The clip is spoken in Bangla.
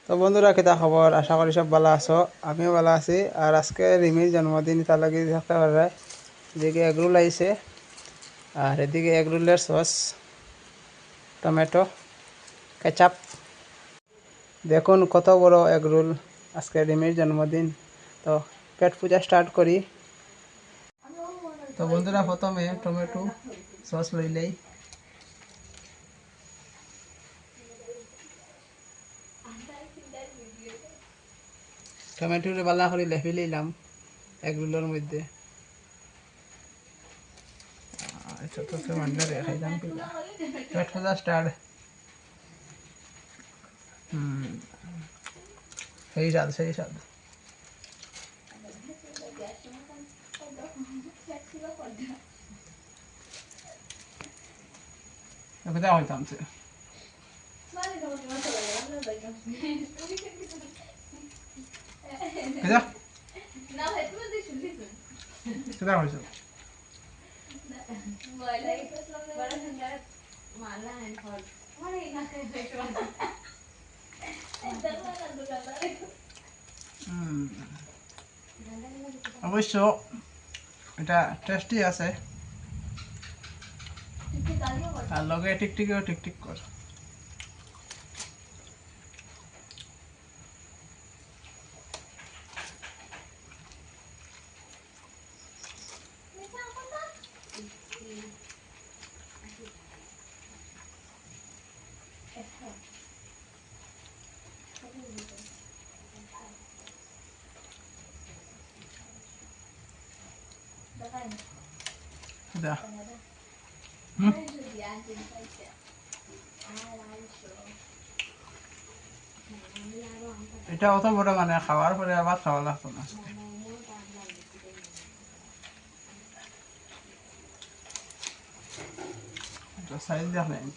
তো বন্ধুরা কিতা খবর, আশা করি সব ভালো আছো। আমিও ভালো আছি। আর আজকে রিমির জন্মদিন, তার লাগে থাকতে পারে। এদিকে এগরোল আইছে, আর এদিকে এগরোলের সস, টমেটো, কেচাপ। দেখুন কত বড় এগরোল। আজকে রিমির জন্মদিন, তো পেট পূজা স্টার্ট করি। তো বন্ধুরা প্রথমে টমেটো সস লইলেই, টমেটোরে বালা করে লেফে লইলাম এগরোলের মধ্যে। ছোট ছোট মান্না রে খাইলাম পেট পূজা স্টার্ট। সেই স্বাদ, সেই স্বাদ। কোথায় হইতাম সে কোথায় হয়েছে। অবশ্য এটা টেস্টি আছে, আর লগে টিকটিকেও টিকটিক কর। এটা অত বড়, মানে খাওয়ার পরে আবার খাওয়া লাগতো না। সাইজ দেখেন।